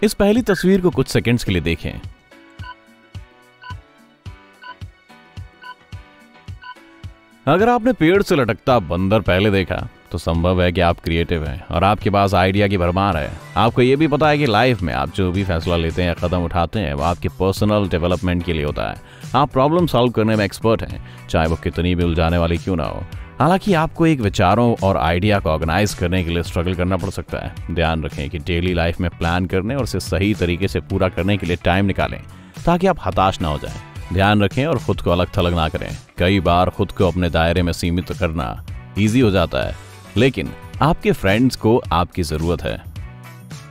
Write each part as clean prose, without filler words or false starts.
इस पहली तस्वीर को कुछ सेकंड्स के लिए देखें। अगर आपने पेड़ से लटकता बंदर पहले देखा तो संभव है कि आप क्रिएटिव हैं और आपके पास आइडिया की भरमार है। आपको ये भी पता है कि लाइफ में आप जो भी फैसला लेते हैं या कदम उठाते हैं वो आपके पर्सनल डेवलपमेंट के लिए होता है। आप प्रॉब्लम सॉल्व करने में एक्सपर्ट हैं, चाहे वो कितनी भी उलझाने वाली क्यों ना हो। हालांकि आपको एक विचारों और आइडिया को ऑर्गेनाइज करने के लिए स्ट्रगल करना पड़ सकता है। ध्यान रखें कि डेली लाइफ में प्लान करने और इसे सही तरीके से पूरा करने के लिए टाइम निकालें ताकि आप हताश ना हो जाएं। ध्यान रखें और खुद को अलग थलग ना करें। कई बार खुद को अपने दायरे में सीमित करना ईजी हो जाता है, लेकिन आपके फ्रेंड्स को आपकी जरूरत है।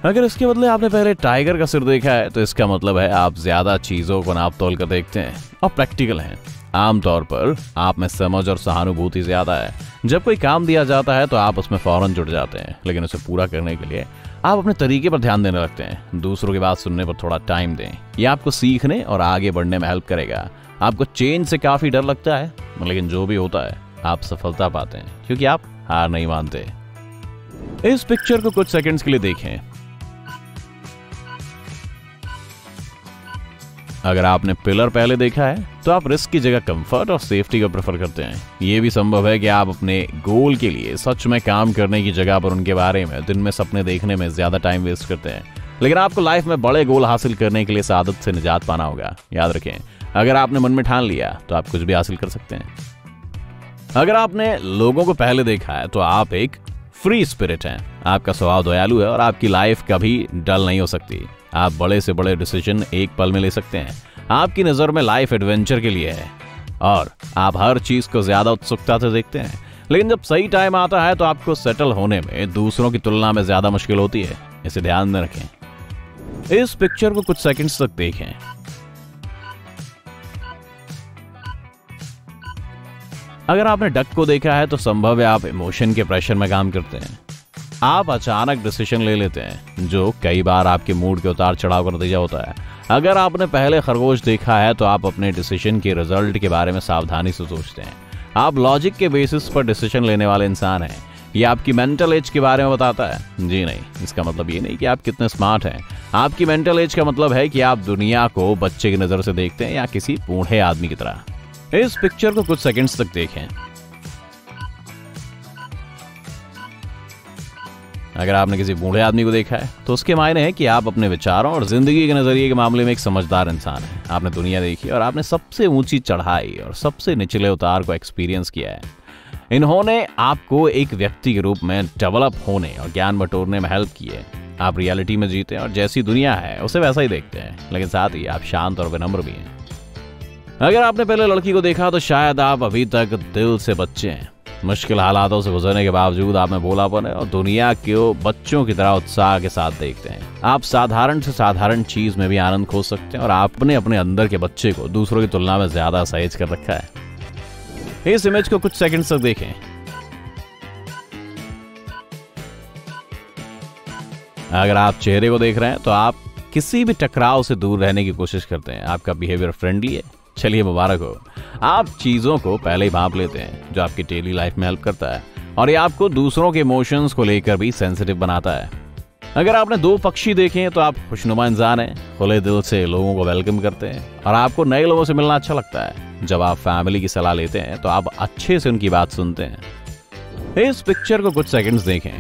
अगर इसके बदले आपने पहले टाइगर का सिर देखा है तो इसका मतलब है आप ज्यादा चीजों को नाप तोल कर देखते हैं और प्रैक्टिकल हैं। आमतौर पर आप में समझ और सहानुभूति ज्यादा है। जब कोई काम दिया जाता है तो आप उसमें फौरन जुट जाते हैं, लेकिन उसे पूरा करने के लिए आप अपने तरीके पर ध्यान देने लगते हैं। दूसरों की बात सुनने पर थोड़ा टाइम दें। यह आपको सीखने और आगे बढ़ने में हेल्प करेगा। आपको चेंज से काफी डर लगता है, लेकिन जो भी होता है आप सफलता पाते हैं क्योंकि आप हार नहीं मानते। इस पिक्चर को कुछ सेकंड्स के लिए देखें। अगर आपने पिलर पहले देखा है तो आप रिस्क की जगह कंफर्ट और सेफ्टी को प्रेफर करते हैं। यह भी संभव है कि आप अपने गोल के लिए सच में काम करने की जगह पर उनके बारे में दिन में सपने देखने में ज्यादा टाइम वेस्ट करते हैं। लेकिन आपको लाइफ में बड़े गोल हासिल करने के लिए इस आदत से निजात पाना होगा। याद रखें, अगर आपने मन में ठान लिया तो आप कुछ भी हासिल कर सकते हैं। अगर आपने लोगों को पहले देखा है तो आप एक फ्री स्पिरिट हैं। आपका स्वभाव दयालु है और आपकी लाइफ कभी डल नहीं हो सकती। आप बड़े से बड़े डिसीजन एक पल में ले सकते हैं। आपकी नजर में लाइफ एडवेंचर के लिए है और आप हर चीज को ज्यादा उत्सुकता से देखते हैं। लेकिन जब सही टाइम आता है तो आपको सेटल होने में दूसरों की तुलना में ज्यादा मुश्किल होती है। इसे ध्यान में रखें। इस पिक्चर को कुछ सेकंड्स तक देखें। अगर आपने डक को देखा है तो संभव है आप इमोशन के प्रेशर में काम करते हैं। आप अचानक डिसीजन ले लेते हैं जो कई बार आपके मूड के उतार चढ़ाव का नतीजा होता है। अगर आपने पहले खरगोश देखा है तो आप अपने डिसीजन के रिजल्ट के बारे में सावधानी से सोचते हैं। आप लॉजिक के बेसिस पर डिसीजन लेने वाले इंसान हैं। ये आपकी मेंटल एज के बारे में बताता है। जी नहीं, इसका मतलब ये नहीं कि आप कितने स्मार्ट हैं। आपकी मेंटल एज का मतलब है कि आप दुनिया को बच्चे की नजर से देखते हैं या किसी बूढ़े आदमी की तरह। इस पिक्चर को कुछ सेकंड्स तक देखें। अगर आपने किसी बूढ़े आदमी को देखा है तो उसके मायने है कि आप अपने विचारों और जिंदगी के नजरिए के मामले में एक समझदार इंसान हैं। आपने दुनिया देखी और आपने सबसे ऊंची चढ़ाई और सबसे निचले उतार को एक्सपीरियंस किया है। इन्होंने आपको एक व्यक्ति के रूप में डेवलप होने और ज्ञान बटोरने में हेल्प की है। आप रियलिटी में जीते हैं और जैसी दुनिया है उसे वैसा ही देखते हैं, लेकिन साथ ही आप शांत और विनम्र भी हैं। अगर आपने पहले लड़की को देखा तो शायद आप अभी तक दिल से बच्चे हैं। मुश्किल हालातों से गुजरने के बावजूद आप में भोलापन है और दुनिया को बच्चों की तरह उत्साह के साथ देखते हैं। आप साधारण से साधारण चीज में भी आनंद खोज सकते हैं और आपने अपने अंदर के बच्चे को दूसरों की तुलना में ज्यादा सहेज कर रखा है। इस इमेज को कुछ सेकंड्स तक देखें। अगर आप चेहरे को देख रहे हैं तो आप किसी भी टकराव से दूर रहने की कोशिश करते हैं। आपका बिहेवियर फ्रेंडली है। चलिए मुबारक हो। आप चीजों को पहले ही भांप लेते हैं जो आपकी डेली लाइफ में हेल्प करता है और ये आपको दूसरों के इमोशंस को लेकर भी सेंसिटिव बनाता है। अगर आपने दो पक्षी देखे हैं तो आप खुशनुमा इंसान हैं, खुले दिल से लोगों को वेलकम करते हैं और आपको नए लोगों से मिलना अच्छा लगता है। जब आप फैमिली की सलाह लेते हैं तो आप अच्छे से उनकी बात सुनते हैं। इस पिक्चर को कुछ सेकंड्स देखें।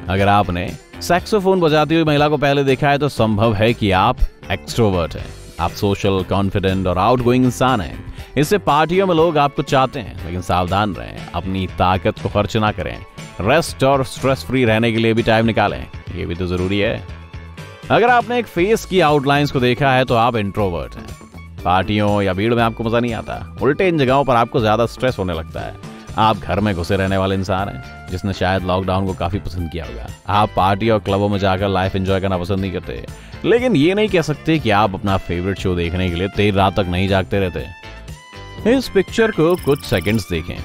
अगर आपने सैक्सोफोन बजाती हुई महिला को पहले देखा है तो संभव है कि आप एक्सट्रोवर्ट हैं। आप सोशल, कॉन्फिडेंट और आउटगोइंग इंसान हैं। इससे पार्टियों में लोग आपको चाहते हैं, लेकिन सावधान रहें, अपनी ताकत को खर्च ना करें। रेस्ट और स्ट्रेस फ्री रहने के लिए भी टाइम निकालें, ये भी तो जरूरी है। अगर आपने एक फेस की आउटलाइंस को देखा है तो आप इंट्रोवर्ट हैं। पार्टियों या भीड़ में आपको मजा नहीं आता, उल्टे इन जगहों पर आपको ज्यादा स्ट्रेस होने लगता है। आप घर में घुसे रहने वाले इंसान हैं जिसने शायद लॉकडाउन को काफी पसंद किया होगा। आप पार्टी और क्लबों में जाकर लाइफ एंजॉय करना पसंद नहीं करते, लेकिन ये नहीं कह सकते कि आप अपना फेवरेट शो देखने के लिए देर रात तक नहीं जागते रहते। इस पिक्चर को कुछ सेकंड्स देखें।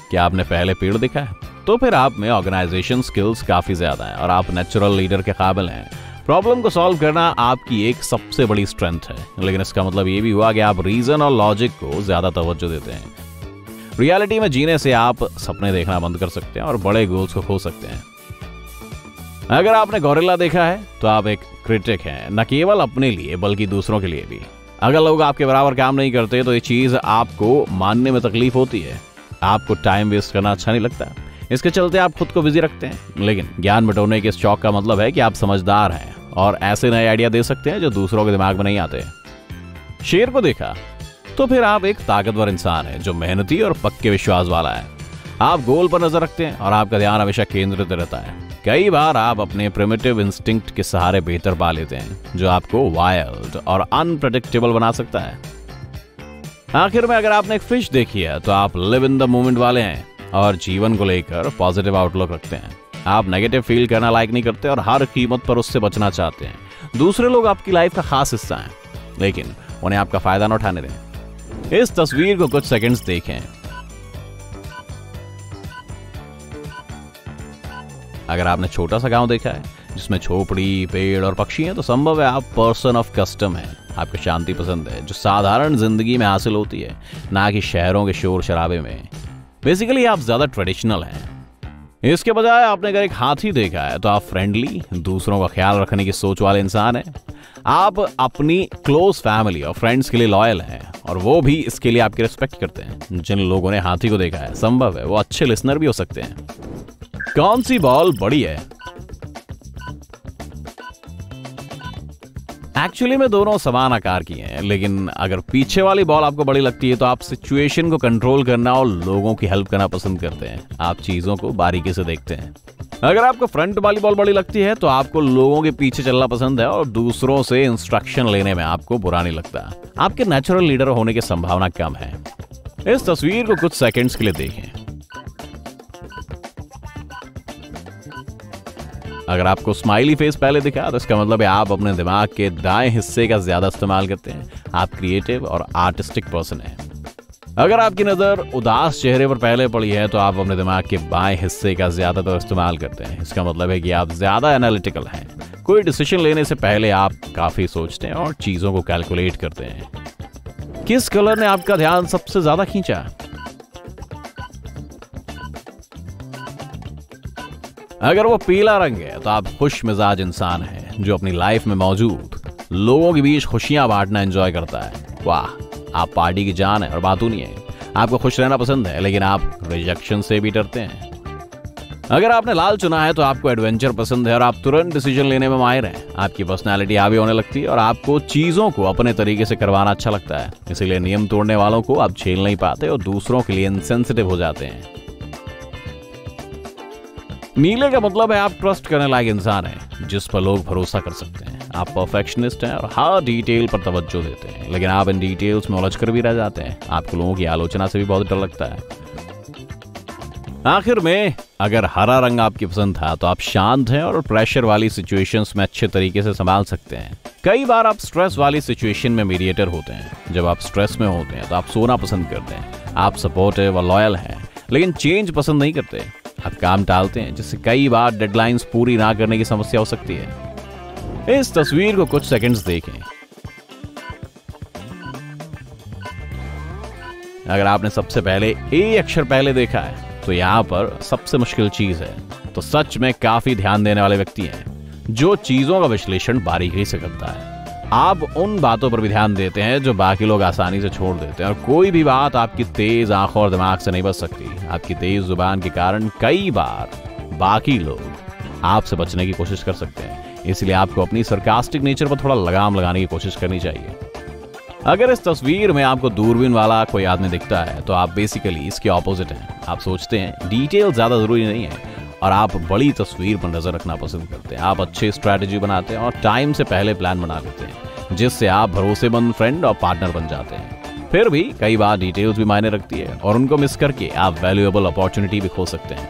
क्या आपने पहले पेड़ देखा है? तो फिर आप में ऑर्गेनाइजेशन स्किल्स काफी ज्यादा है और आप नेचुरल लीडर के काबिल हैं। प्रॉब्लम को सॉल्व करना आपकी एक सबसे बड़ी स्ट्रेंथ है, लेकिन इसका मतलब ये भी हुआ कि आप रीजन और लॉजिक को ज्यादा तवज्जो देते हैं। रियलिटी में जीने से आप सपने देखना बंद कर सकते हैं और बड़े गोल्स को खो सकते हैं। अगर आपने गोरिल्ला देखा है तो आप एक क्रिटिक हैं, न केवल अपने लिए बल्कि दूसरों के लिए भी। अगर लोग आपके बराबर काम नहीं करते तो ये चीज आपको मानने में तकलीफ होती है। आपको टाइम वेस्ट करना अच्छा नहीं लगता, इसके चलते आप खुद को बिजी रखते हैं। लेकिन ज्ञान बटोरने के इस शौक का मतलब है कि आप समझदार हैं और ऐसे नए आइडिया दे सकते हैं जो दूसरों के दिमाग में नहीं आते। शेर को देखा तो फिर आप एक ताकतवर इंसान हैं जो मेहनती और पक्के विश्वास वाला है। आप गोल पर नजर रखते हैं और आपका ध्यान हमेशा केंद्रित रहता है। कई बार आप अपने प्रिमिटिव इंस्टिंक्ट के सहारे बेहतर पा लेते हैं, जो आपको वाइल्ड और अनप्रेडिक्टेबल बना सकता है। आखिर में अगर आपने एक फिश देखी है तो आप लिव इन द मोमेंट वाले हैं और जीवन को लेकर पॉजिटिव आउटलुक रखते हैं। आप नेगेटिव फील करना लाइक नहीं करते और हर कीमत पर उससे बचना चाहते हैं। दूसरे लोग आपकी लाइफ का खास हिस्सा हैं, लेकिन उन्हें आपका फायदा न उठाने दें। इस तस्वीर को कुछ सेकंड्स देखें। अगर आपने छोटा सा गांव देखा है जिसमें झोपड़ी, पेड़ और पक्षी हैं, तो संभव है आप पर्सन ऑफ कस्टम हैं। आपको शांति पसंद है जो साधारण जिंदगी में हासिल होती है, ना कि शहरों के शोर शराबे में। बेसिकली आप ज्यादा ट्रेडिशनल हैं। इसके बजाय आपने अगर एक हाथी देखा है तो आप फ्रेंडली, दूसरों का ख्याल रखने की सोच वाले इंसान हैं। आप अपनी क्लोज फैमिली और फ्रेंड्स के लिए लॉयल हैं और वो भी इसके लिए आपकी रिस्पेक्ट करते हैं। जिन लोगों ने हाथी को देखा है संभव है वो अच्छे लिसनर भी हो सकते हैं। कौन सी बॉल बड़ी है? एक्चुअली में दोनों समान आकार की हैं, लेकिन अगर पीछे वाली बॉल आपको बड़ी लगती है तो आप सिचुएशन को कंट्रोल करना और लोगों की हेल्प करना पसंद करते हैं। आप चीजों को बारीकी से देखते हैं। अगर आपको फ्रंट वाली बॉल बड़ी लगती है तो आपको लोगों के पीछे चलना पसंद है और दूसरों से इंस्ट्रक्शन लेने में आपको बुरा नहीं लगता। आपके नेचुरल लीडर होने की संभावना कम है। इस तस्वीर को कुछ सेकंड्स के लिए देखें। अगर आपको स्माइली फेस पहले दिखा तो इसका मतलब है आप अपने दिमाग के दाएं हिस्से का ज्यादा इस्तेमाल करते हैं। आप क्रिएटिव और आर्टिस्टिक पर्सन हैं। अगर आपकी नजर उदास चेहरे पर पहले पड़ी है तो आप अपने दिमाग के बाएं हिस्से का ज्यादातर इस्तेमाल करते हैं। इसका मतलब है कि आप ज्यादा एनालिटिकल हैं। कोई डिसीजन लेने से पहले आप काफी सोचते हैं और चीजों को कैलकुलेट करते हैं। किस कलर ने आपका ध्यान सबसे ज्यादा खींचा? अगर वो पीला रंग है तो आप खुश मिजाज इंसान हैं जो अपनी लाइफ में मौजूद लोगों के बीच खुशियां बांटना एंजॉय करता है। वाह, आप पार्टी की जान है और बातू नहीं है। आपको खुश रहना पसंद है, लेकिन आप रिजेक्शन से भी डरते हैं। अगर आपने लाल चुना है तो आपको एडवेंचर पसंद है और आप तुरंत डिसीजन लेने में माहिर हैं। आपकी पर्सनैलिटी हावी होने लगती है और आपको चीजों को अपने तरीके से करवाना अच्छा लगता है। इसीलिए नियम तोड़ने वालों को आप झेल नहीं पाते और दूसरों के लिए इनसेंसिटिव हो जाते हैं। नीले का मतलब है आप ट्रस्ट करने लायक इंसान हैं जिस पर लोग भरोसा कर सकते हैं। आप परफेक्शनिस्ट हैं और हर डिटेल पर तवज्जो देते हैं, लेकिन आप इन डिटेल्स में उलझ कर भी रह जाते हैं। आपको लोगों की आलोचना से भी बहुत डर लगता है। आखिर में अगर हरा रंग आपकी पसंद था तो आप शांत हैं और प्रेशर वाली सिचुएशंस में अच्छे तरीके से संभाल सकते हैं। कई बार आप स्ट्रेस वाली सिचुएशन में मीडिएटर होते हैं। जब आप स्ट्रेस में होते हैं तो आप सोना पसंद करते हैं। आप सपोर्टिव और लॉयल हैं, लेकिन चेंज पसंद नहीं करते। आप काम टालते हैं, जिससे कई बार डेडलाइंस पूरी ना करने की समस्या हो सकती है। इस तस्वीर को कुछ सेकंड्स देखें। अगर आपने सबसे पहले ए अक्षर पहले देखा है तो यहाँ पर सबसे मुश्किल चीज है। तो सच में काफी ध्यान देने वाले व्यक्ति हैं जो चीजों का विश्लेषण बारीकी से करता है। आप उन बातों पर भी ध्यान देते हैं जो बाकी लोग आसानी से छोड़ देते हैं और कोई भी बात आपकी तेज आंखों और दिमाग से नहीं बच सकती। आपकी तेज जुबान के कारण कई बार बाकी लोग आपसे बचने की कोशिश कर सकते हैं। इसलिए आपको अपनी सरकास्टिक नेचर पर थोड़ा लगाम लगाने की कोशिश करनी चाहिए। अगर इस तस्वीर में आपको दूरबीन वाला कोई आदमी दिखता है तो आप बेसिकली इसके ऑपोजिट हैं। आप सोचते हैं डिटेल ज्यादा जरूरी नहीं है और आप बड़ी तस्वीर पर नजर रखना पसंद करते हैं। आप अच्छे स्ट्रैटेजी बनाते हैं और टाइम से पहले प्लान बना लेते हैं, जिससे आप भरोसेमंद फ्रेंड और पार्टनर बन जाते हैं। फिर भी कई बार डिटेल्स भी मायने रखती है और उनको मिस करके आप वैल्यूएबल अपॉर्चुनिटी भी खो सकते हैं।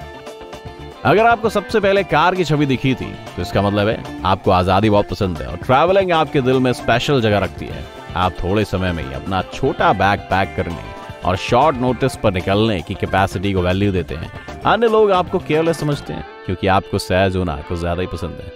अगर आपको सबसे पहले कार की छवि दिखी थी तो इसका मतलब है आपको आजादी बहुत पसंद है और ट्रैवलिंग आपके दिल में स्पेशल जगह रखती है। आप थोड़े समय में ही अपना छोटा बैग पैक करने और शॉर्ट नोटिस पर निकलने की कैपेसिटी को वैल्यू देते हैं। अन्य लोग आपको केयरलेस समझते हैं क्योंकि आपको सहज होना कुछ ज्यादा ही पसंद है।